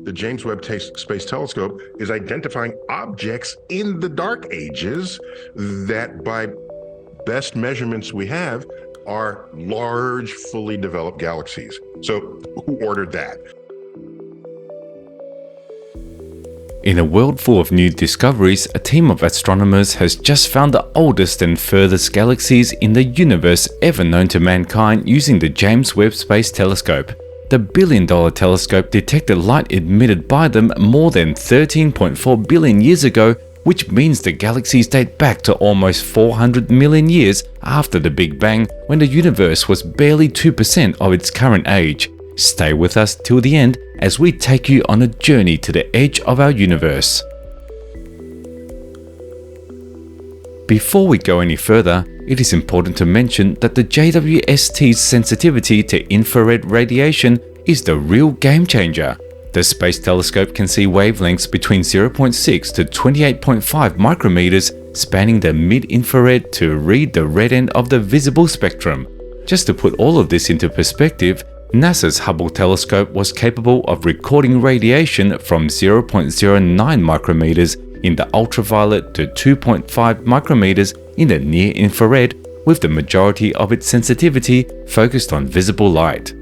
the James Webb Space Telescope is identifying objects in the dark ages that, by best measurements we have, are large, fully developed galaxies. So who ordered that? In a world full of new discoveries, a team of astronomers has just found the oldest and furthest galaxies in the universe ever known to mankind using the James Webb Space Telescope. The billion-dollar telescope detected light emitted by them more than 13.4 billion years ago, which means the galaxies date back to almost 400 million years after the Big Bang, when the universe was barely 2% of its current age. Stay with us till the end as we take you on a journey to the edge of our universe. Before we go any further, it is important to mention that the JWST's sensitivity to infrared radiation is the real game changer. The Space Telescope can see wavelengths between 0.6 to 28.5 micrometers, spanning the mid-infrared to read the red end of the visible spectrum. Just to put all of this into perspective, NASA's Hubble telescope was capable of recording radiation from 0.09 micrometers in the ultraviolet to 2.5 micrometers in the near-infrared, with the majority of its sensitivity focused on visible light.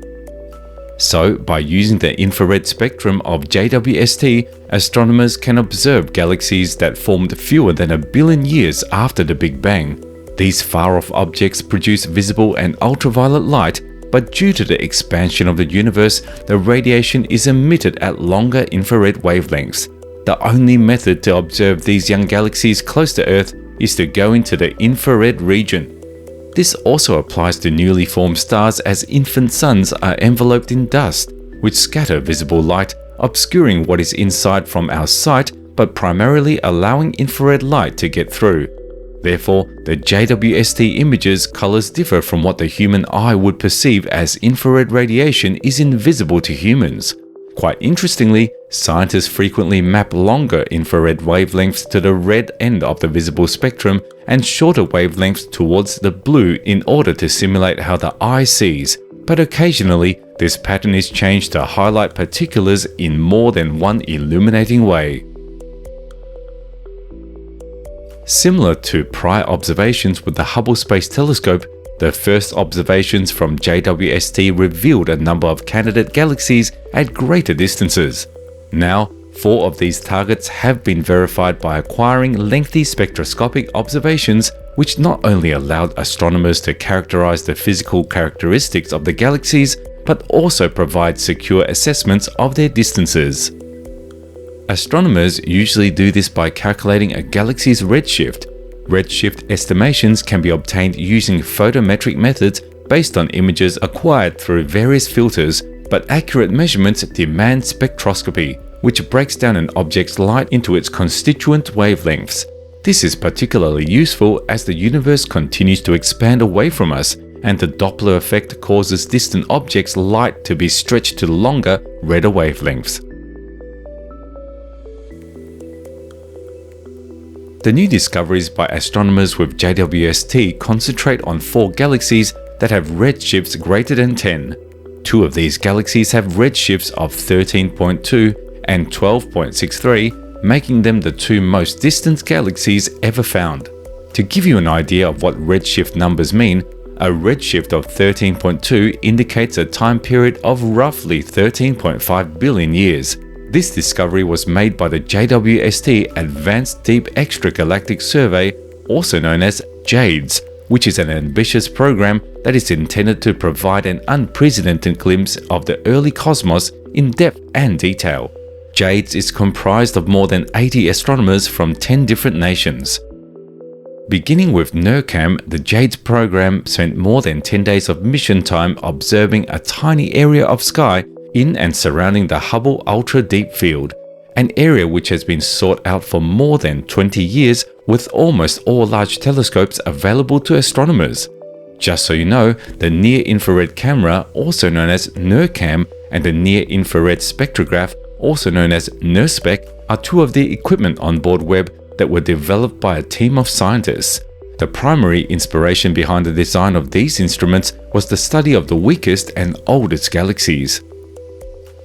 So, by using the infrared spectrum of JWST, astronomers can observe galaxies that formed fewer than a billion years after the Big Bang. These far-off objects produce visible and ultraviolet light, but due to the expansion of the universe, the radiation is emitted at longer infrared wavelengths. The only method to observe these young galaxies close to Earth is to go into the infrared region. This also applies to newly formed stars, as infant suns are enveloped in dust, which scatter visible light, obscuring what is inside from our sight, but primarily allowing infrared light to get through. Therefore, the JWST images colors differ from what the human eye would perceive, as infrared radiation is invisible to humans. Quite interestingly, scientists frequently map longer infrared wavelengths to the red end of the visible spectrum and shorter wavelengths towards the blue in order to simulate how the eye sees, but occasionally this pattern is changed to highlight particulars in more than one illuminating way. Similar to prior observations with the Hubble Space Telescope, the first observations from JWST revealed a number of candidate galaxies at greater distances. Now, 4 of these targets have been verified by acquiring lengthy spectroscopic observations, which not only allowed astronomers to characterize the physical characteristics of the galaxies, but also provide secure assessments of their distances. Astronomers usually do this by calculating a galaxy's redshift. Redshift estimations can be obtained using photometric methods based on images acquired through various filters, but accurate measurements demand spectroscopy, which breaks down an object's light into its constituent wavelengths. This is particularly useful as the universe continues to expand away from us, and the Doppler effect causes distant objects' light to be stretched to longer, redder wavelengths. The new discoveries by astronomers with JWST concentrate on 4 galaxies that have redshifts greater than 10. 2 of these galaxies have redshifts of 13.2 and 12.63, making them the 2 most distant galaxies ever found. To give you an idea of what redshift numbers mean, a redshift of 13.2 indicates a time period of roughly 13.5 billion years. This discovery was made by the JWST Advanced Deep Extragalactic Survey, also known as JADES, which is an ambitious program that is intended to provide an unprecedented glimpse of the early cosmos in depth and detail. JADES is comprised of more than 80 astronomers from 10 different nations. Beginning with NIRCam, the JADES program spent more than 10 days of mission time observing a tiny area of sky in and surrounding the Hubble Ultra Deep Field, an area which has been sought out for more than 20 years, with almost all large telescopes available to astronomers. Just so you know, the near-infrared camera, also known as NIRCam, and the near-infrared spectrograph, also known as NIRSpec, are 2 of the equipment on board Webb that were developed by a team of scientists. The primary inspiration behind the design of these instruments was the study of the weakest and oldest galaxies.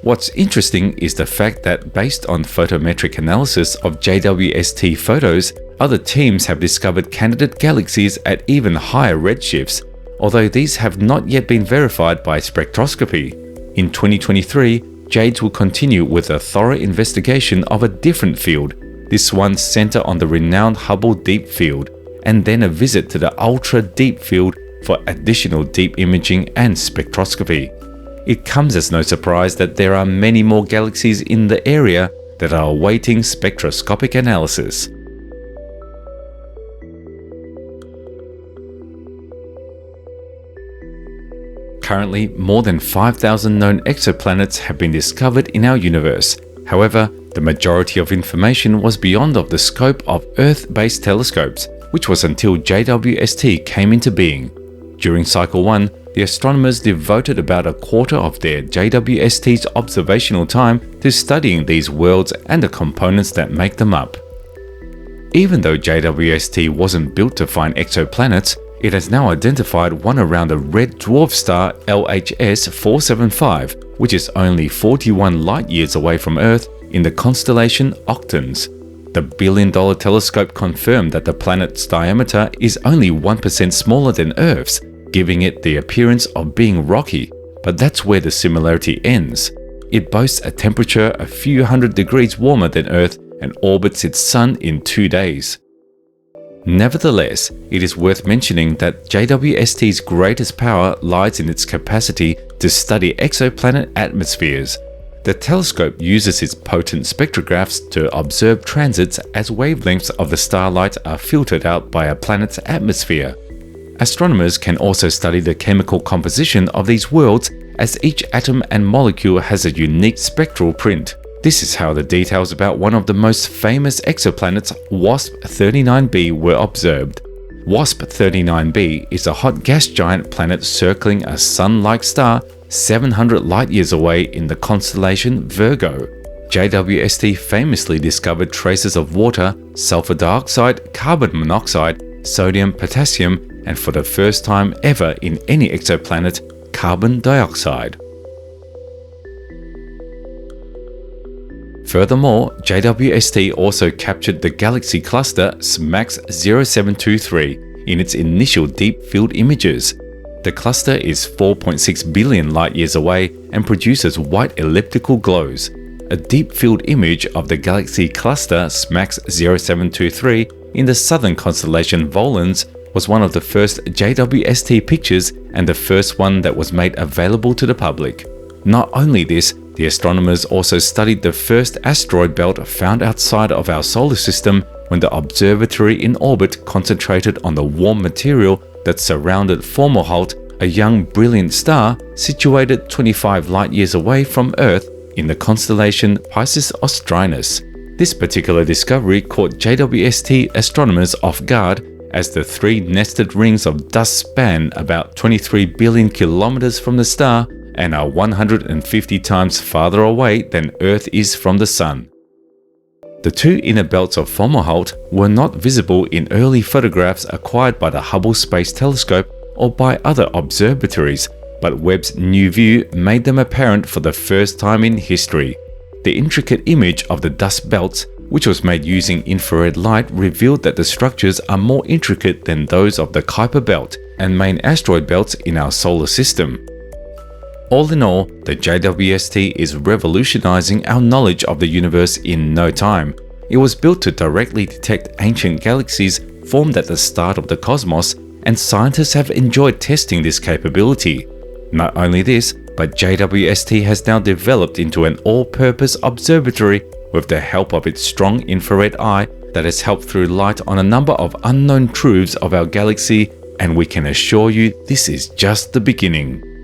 What's interesting is the fact that based on photometric analysis of JWST photos, other teams have discovered candidate galaxies at even higher redshifts, although these have not yet been verified by spectroscopy. In 2023, JADES will continue with a thorough investigation of a different field, this one centered on the renowned Hubble Deep Field, and then a visit to the Ultra Deep Field for additional deep imaging and spectroscopy. It comes as no surprise that there are many more galaxies in the area that are awaiting spectroscopic analysis. Currently, more than 5,000 known exoplanets have been discovered in our universe. However, the majority of information was beyond of the scope of Earth-based telescopes, which was until JWST came into being. During Cycle 1, the astronomers devoted about a quarter of their JWST's observational time to studying these worlds and the components that make them up. Even though JWST wasn't built to find exoplanets, it has now identified one around the red dwarf star LHS 475, which is only 41 light-years away from Earth in the constellation Octans. The billion-dollar telescope confirmed that the planet's diameter is only 1% smaller than Earth's, giving it the appearance of being rocky, but that's where the similarity ends. It boasts a temperature a few hundred degrees warmer than Earth and orbits its Sun in 2 days. Nevertheless, it is worth mentioning that JWST's greatest power lies in its capacity to study exoplanet atmospheres. The telescope uses its potent spectrographs to observe transits as wavelengths of the starlight are filtered out by a planet's atmosphere. Astronomers can also study the chemical composition of these worlds, as each atom and molecule has a unique spectral print. This is how the details about one of the most famous exoplanets, WASP-39b, were observed. WASP-39b is a hot gas giant planet circling a Sun-like star 700 light-years away in the constellation Virgo. JWST famously discovered traces of water, sulfur dioxide, carbon monoxide, sodium, potassium, and for the first time ever in any exoplanet, carbon dioxide. Furthermore, JWST also captured the galaxy cluster SMACS 0723 in its initial deep field images. The cluster is 4.6 billion light-years away and produces white elliptical glows. A deep field image of the galaxy cluster SMACS 0723 in the southern constellation Volans was one of the first JWST pictures and the first one that was made available to the public. Not only this, the astronomers also studied the first asteroid belt found outside of our solar system when the observatory in orbit concentrated on the warm material that surrounded Fomalhaut, a young brilliant star situated 25 light-years away from Earth in the constellation Piscis Austrinus. This particular discovery caught JWST astronomers off guard, as the three nested rings of dust span about 23 billion kilometers from the star and are 150 times farther away than Earth is from the Sun. The two inner belts of Fomalhaut were not visible in early photographs acquired by the Hubble Space Telescope or by other observatories, but Webb's new view made them apparent for the first time in history. The intricate image of the dust belts, which was made using infrared light, revealed that the structures are more intricate than those of the Kuiper Belt and main asteroid belts in our solar system. All in all, the JWST is revolutionizing our knowledge of the universe in no time. It was built to directly detect ancient galaxies formed at the start of the cosmos, and scientists have enjoyed testing this capability. Not only this, but JWST has now developed into an all-purpose observatory with the help of its strong infrared eye that has helped through light on a number of unknown truths of our galaxy, and we can assure you this is just the beginning.